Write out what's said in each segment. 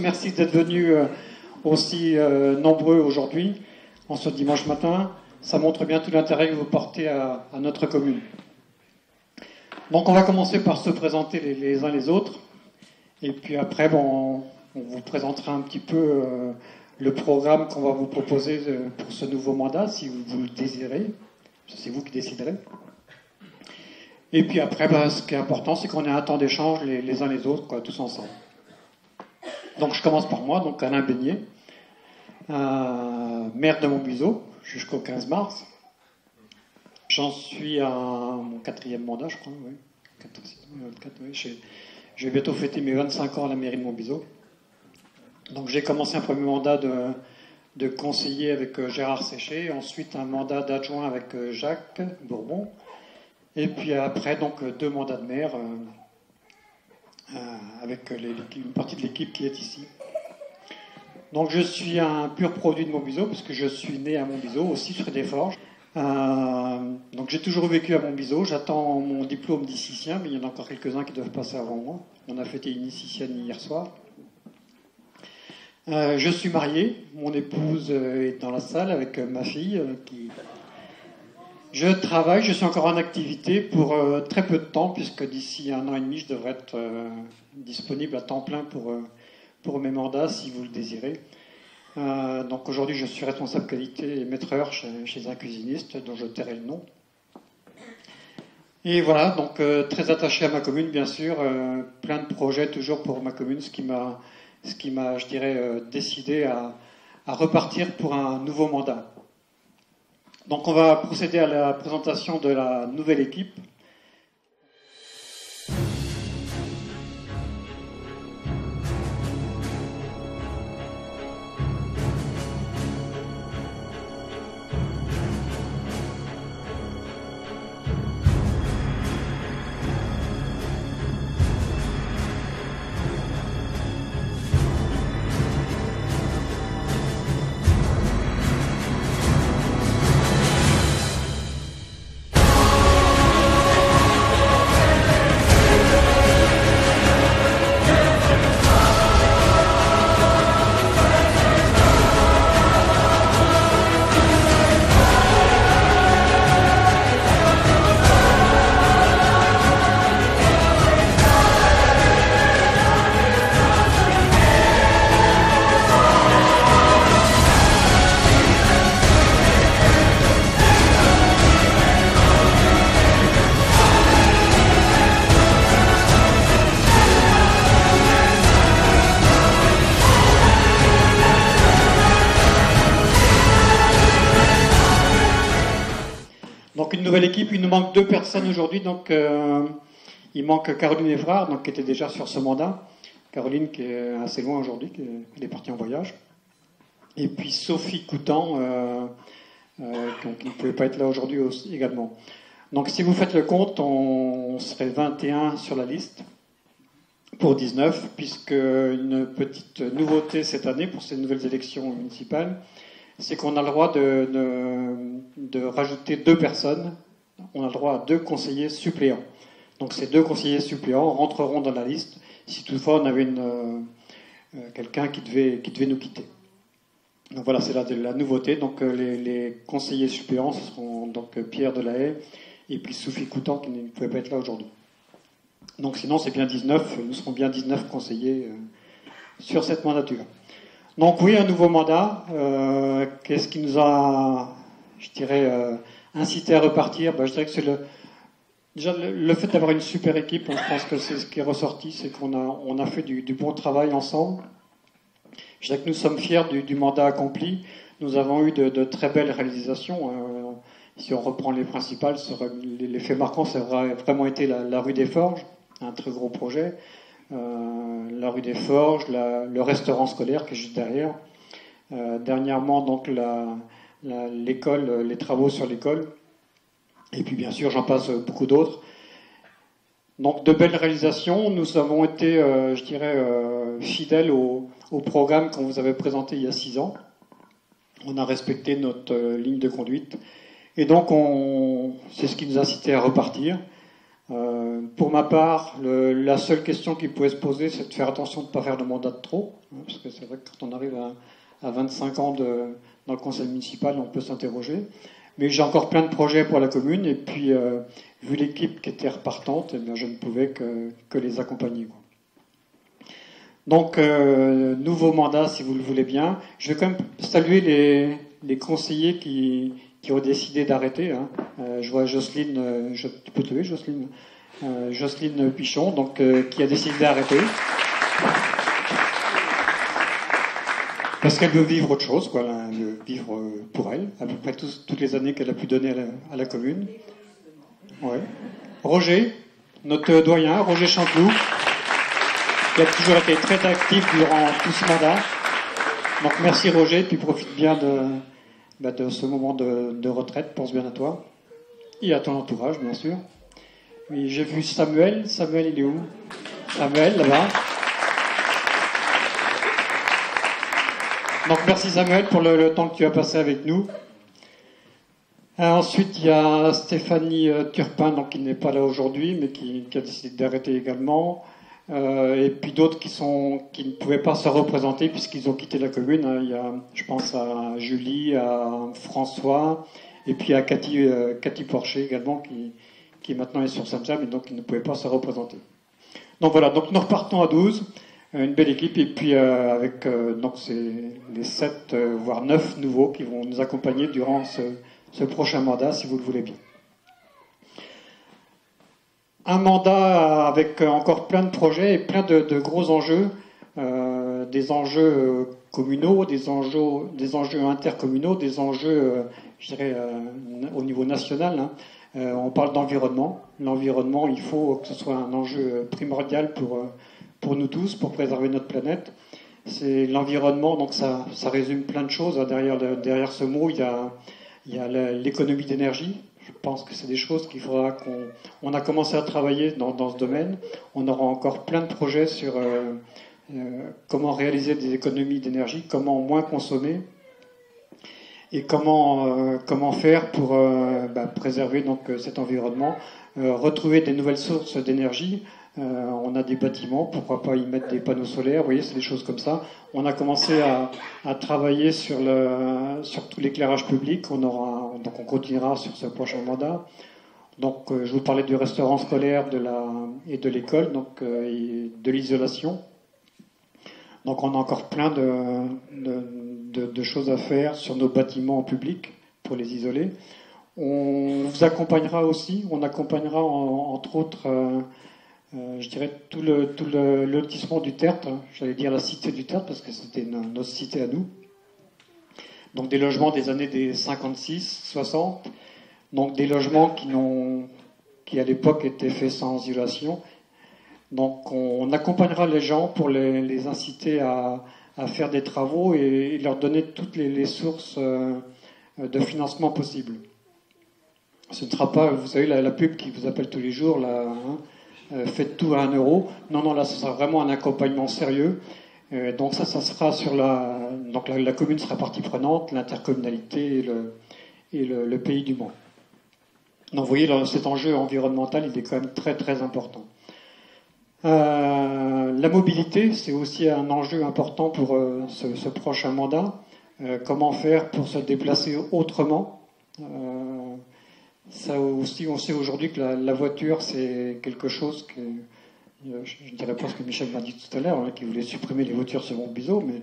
merci d'être venus aussi nombreux aujourd'hui, en ce dimanche matin. Ça montre bien tout l'intérêt que vous portez à notre commune. Donc on va commencer par se présenter les uns les autres. Et puis après, on vous présentera un petit peu le programme qu'on va vous proposer pour ce nouveau mandat, si vous le désirez. C'est vous qui déciderez. Et puis après, ce qui est important, c'est qu'on ait un temps d'échange les uns les autres, quoi, tous ensemble. Donc je commence par moi, donc Alain Beignet, maire de Montbuseau, jusqu'au 15 mars. J'en suis à mon 4e mandat, je crois. Oui. Je vais bientôt fêter mes 25 ans à la mairie de Montbuseau. Donc j'ai commencé un premier mandat de conseiller avec Gérard Séché, ensuite un mandat d'adjoint avec Jacques Bourbon, et puis après donc 2 mandats de maire avec une partie de l'équipe qui est ici. Donc je suis un pur produit de Montbuseau, puisque je suis né à Montbuseau, aussi sur des forges. Donc j'ai toujours vécu à Montbuseau. J'attends mon diplôme d'icicien, mais il y en a encore quelques-uns qui doivent passer avant moi. On a fêté une icicienne hier soir. Je suis marié. Mon épouse est dans la salle avec ma fille. Je travaille. Je suis encore en activité pour très peu de temps, puisque d'ici 1 an et demi, je devrais être disponible à temps plein pour mes mandats, si vous le désirez. Donc aujourd'hui, je suis responsable qualité et maîtreur chez un cuisiniste dont je tairai le nom. Et voilà, donc très attaché à ma commune, bien sûr, plein de projets toujours pour ma commune, ce qui m'a, je dirais, décidé à repartir pour un nouveau mandat. Donc on va procéder à la présentation de la nouvelle équipe. Nouvelle équipe, il nous manque 2 personnes aujourd'hui, donc il manque Caroline Évrard, donc qui était déjà sur ce mandat. Caroline qui est assez loin aujourd'hui, elle est partie en voyage. Et puis Sophie Coutan, qui ne pouvait pas être là aujourd'hui également. Donc si vous faites le compte, on serait 21 sur la liste pour 19, puisque une petite nouveauté cette année pour ces nouvelles élections municipales, c'est qu'on a le droit de rajouter 2 personnes. On a le droit à 2 conseillers suppléants. Donc ces 2 conseillers suppléants rentreront dans la liste si toutefois on avait quelqu'un qui devait nous quitter. Donc voilà, c'est la nouveauté. Donc les conseillers suppléants, ce seront donc Pierre Delahaye et puis Sophie Coutan qui ne pouvait pas être là aujourd'hui. Donc sinon c'est bien 19, nous serons bien 19 conseillers sur cette mandature. Donc oui, un nouveau mandat. Qu'est-ce qui nous a, je dirais, incité à repartir? Je dirais que c'est déjà le fait d'avoir une super équipe. Je pense que c'est ce qui est ressorti, c'est qu'on a fait du bon travail ensemble. Je dirais que nous sommes fiers du mandat accompli. Nous avons eu de très belles réalisations. Si on reprend les principales, les faits marquants, ça aurait vraiment été la rue des Forges, un très gros projet. La rue des Forges, le restaurant scolaire qui est juste derrière. Dernièrement, donc l'école, les travaux sur l'école. Et puis bien sûr, j'en passe beaucoup d'autres. Donc de belles réalisations. Nous avons été, je dirais, fidèles au programme qu'on vous avait présenté il y a 6 ans. On a respecté notre ligne de conduite. Et donc c'est ce qui nous a incité à repartir. Pour ma part, la seule question qui pouvait se poser, c'est de faire attention de ne pas faire de mandat de trop, hein, parce que c'est vrai que quand on arrive à 25 ans dans le conseil municipal, on peut s'interroger. Mais j'ai encore plein de projets pour la commune, et puis vu l'équipe qui était repartante, eh bien, je ne pouvais que les accompagner, quoi. Donc, nouveau mandat, si vous le voulez bien. Je vais quand même saluer les conseillers qui ont décidé d'arrêter, hein. Je vois Jocelyne, tu peux te lever, Jocelyne, Jocelyne Pichon, donc, qui a décidé d'arrêter. Parce qu'elle veut vivre autre chose, quoi. Elle veut vivre pour elle, à peu près toutes les années qu'elle a pu donner à la commune. Ouais. Roger, notre doyen, Roger Chanteloup, qui a toujours été très actif durant tout ce mandat. Donc merci Roger, puis profite bien de ce moment de retraite, pense bien à toi. Et à ton entourage, bien sûr. Oui, j'ai vu Samuel. Samuel, il est où? Samuel, là-bas. Donc merci Samuel pour le temps que tu as passé avec nous. Ensuite, il y a Stéphanie Turpin, donc, qui n'est pas là aujourd'hui, mais qui a décidé d'arrêter également. Et puis d'autres qui ne pouvaient pas se représenter puisqu'ils ont quitté la commune, hein. Il y a, je pense à Julie, à François, et puis à Cathy Porcher également, qui maintenant est sur Saint-James, et donc qui ne pouvait pas se représenter. Donc voilà, donc nous repartons à 12, une belle équipe, et puis avec donc c'est les 7, voire 9 nouveaux qui vont nous accompagner durant ce prochain mandat, si vous le voulez bien. Un mandat avec encore plein de projets et plein de gros enjeux, des enjeux communaux, des enjeux intercommunaux, des enjeux, je dirais, au niveau national, hein. On parle d'environnement. L'environnement, il faut que ce soit un enjeu primordial pour nous tous, pour préserver notre planète. C'est l'environnement, donc ça résume plein de choses. Derrière ce mot, il y a l'économie d'énergie. Je pense que c'est des choses qu'il faudra qu'on a commencé à travailler dans ce domaine. On aura encore plein de projets sur comment réaliser des économies d'énergie, comment moins consommer et comment faire pour préserver donc cet environnement, retrouver des nouvelles sources d'énergie. On a des bâtiments, pourquoi pas y mettre des panneaux solaires, vous voyez, c'est des choses comme ça. On a commencé à travailler sur tout l'éclairage public, donc on continuera sur ce prochain mandat. Donc je vous parlais du restaurant scolaire et de l'école, donc et de l'isolation. Donc on a encore plein de choses à faire sur nos bâtiments publics pour les isoler. On vous accompagnera aussi, on accompagnera entre autres... je dirais tout le lotissement du Tertre, hein. J'allais dire la cité du Tertre parce que c'était notre cité à nous. Donc des logements des années des 56, 60, donc des logements qui à l'époque étaient faits sans isolation. Donc on accompagnera les gens pour les inciter à faire des travaux et leur donner toutes les sources de financement possibles. Ce ne sera pas, vous savez, la pub qui vous appelle tous les jours, là, hein, faites tout à 1 euro. Non, là, ce sera vraiment un accompagnement sérieux. Donc ça sera sur donc la commune sera partie prenante, l'intercommunalité et le pays du Mans. Donc vous voyez, cet enjeu environnemental, il est quand même très très important. La mobilité, c'est aussi un enjeu important pour ce prochain mandat. Comment faire pour se déplacer autrement? Ça aussi, on sait aujourd'hui que la voiture, c'est quelque chose que, je dirais pas ce que Michel m'a dit tout à l'heure, hein, qu'il voulait supprimer les voitures sur Montbiseau, mais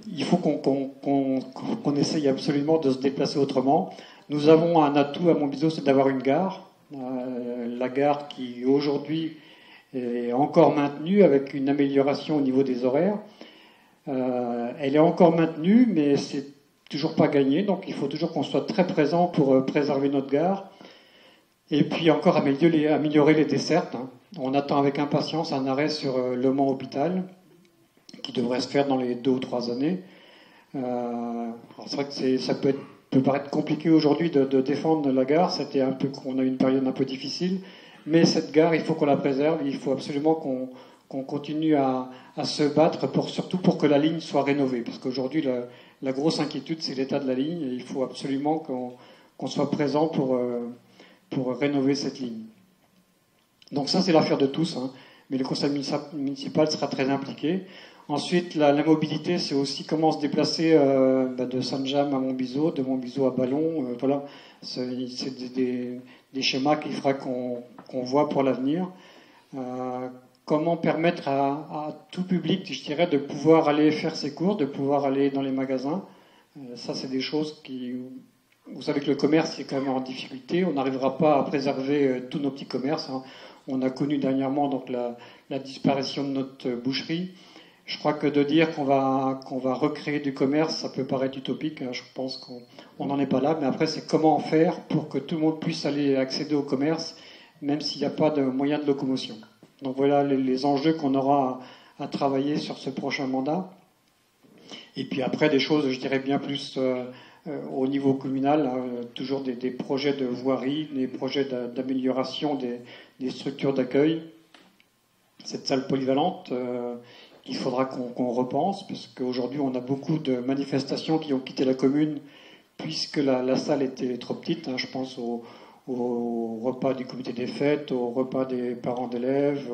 il faut qu'on essaye absolument de se déplacer autrement. Nous avons un atout à Montbiseau, c'est d'avoir une gare. La gare qui aujourd'hui est encore maintenue avec une amélioration au niveau des horaires. Elle est encore maintenue, mais c'est toujours pas gagné, donc il faut toujours qu'on soit très présent pour préserver notre gare. Et puis encore améliorer les dessertes, hein. On attend avec impatience un arrêt sur Le Mans Hôpital, qui devrait se faire dans les 2 ou 3 années. Alors c'est vrai que ça peut paraître compliqué aujourd'hui de défendre la gare. On a eu une période un peu difficile, mais cette gare, il faut qu'on la préserve. Il faut absolument qu'on continue à se battre, surtout pour que la ligne soit rénovée. Parce qu'aujourd'hui, la grosse inquiétude, c'est l'état de la ligne, et il faut absolument qu'on soit présent pour rénover cette ligne. Donc ça, c'est l'affaire de tous, hein. Mais le conseil municipal sera très impliqué. Ensuite, la mobilité, c'est aussi comment se déplacer de Saint-James à Montbiseau, de Montbiseau à Ballon. Voilà, c'est des schémas qu'il faudra qu'on voit pour l'avenir. Comment permettre à tout public, je dirais, de pouvoir aller faire ses courses, de pouvoir aller dans les magasins. Ça, c'est des choses qui... Vous savez que le commerce est quand même en difficulté. On n'arrivera pas à préserver tous nos petits commerces, hein. On a connu dernièrement donc la disparition de notre boucherie. Je crois que de dire qu'on va recréer du commerce, ça peut paraître utopique. Hein. Je pense qu'on n'en est pas là. Mais après, c'est comment faire pour que tout le monde puisse aller accéder au commerce, même s'il n'y a pas de moyen de locomotion. Donc voilà les enjeux qu'on aura à travailler sur ce prochain mandat. Et puis après, des choses, je dirais, bien plus au niveau communal, hein, toujours des projets de voirie, des projets d'amélioration des structures d'accueil. Cette salle polyvalente, il faudra qu'on repense, parce qu'aujourd'hui, on a beaucoup de manifestations qui ont quitté la commune puisque la salle était trop petite. Hein, je pense au repas du comité des fêtes, au repas des parents d'élèves,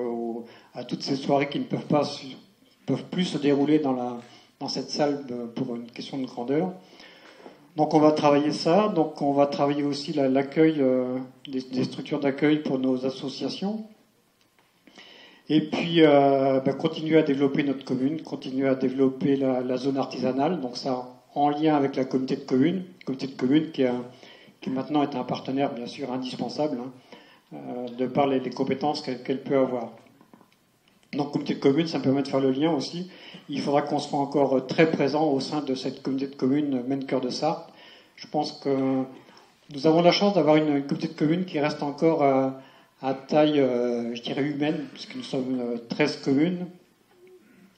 à toutes ces soirées qui ne peuvent plus se dérouler dans cette salle pour une question de grandeur. Donc on va travailler ça. Donc on va travailler aussi l'accueil des structures d'accueil pour nos associations. Et puis continuer à développer notre commune, continuer à développer la zone artisanale. Donc ça en lien avec la communauté de communes qui maintenant est un partenaire bien sûr indispensable, hein, de par les compétences qu'elle peut avoir. Donc communauté de communes, ça me permet de faire le lien aussi. Il faudra qu'on soit encore très présent au sein de cette communauté de communes Maine-Cœur de Sarthe. Je pense que nous avons la chance d'avoir une communauté de communes qui reste encore à taille, je dirais, humaine, puisque nous sommes 13 communes.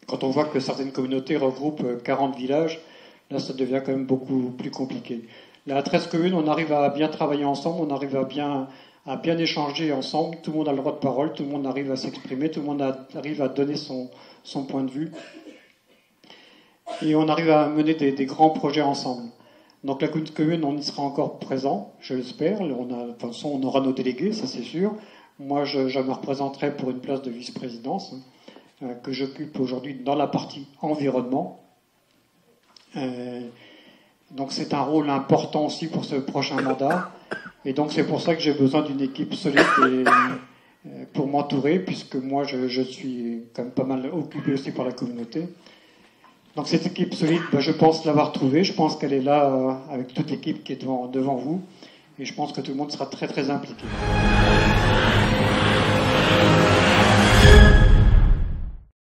Quand on voit que certaines communautés regroupent 40 villages, là ça devient quand même beaucoup plus compliqué. Là, à 13 communes, on arrive à bien travailler ensemble, on arrive à bien échanger ensemble, tout le monde a le droit de parole, tout le monde arrive à s'exprimer, tout le monde arrive à donner son point de vue. Et on arrive à mener des grands projets ensemble. Donc la commune, on y sera encore présent, je l'espère. De toute façon, on aura nos délégués, ça c'est sûr. Moi, je me représenterai pour une place de vice-présidence que j'occupe aujourd'hui dans la partie environnement. Donc c'est un rôle important aussi pour ce prochain mandat. Et donc c'est pour ça que j'ai besoin d'une équipe solide pour m'entourer, puisque moi je suis quand même pas mal occupé aussi par la communauté. Donc cette équipe solide, je pense l'avoir trouvée. Je pense qu'elle est là avec toute l'équipe qui est devant vous. Et je pense que tout le monde sera très très impliqué.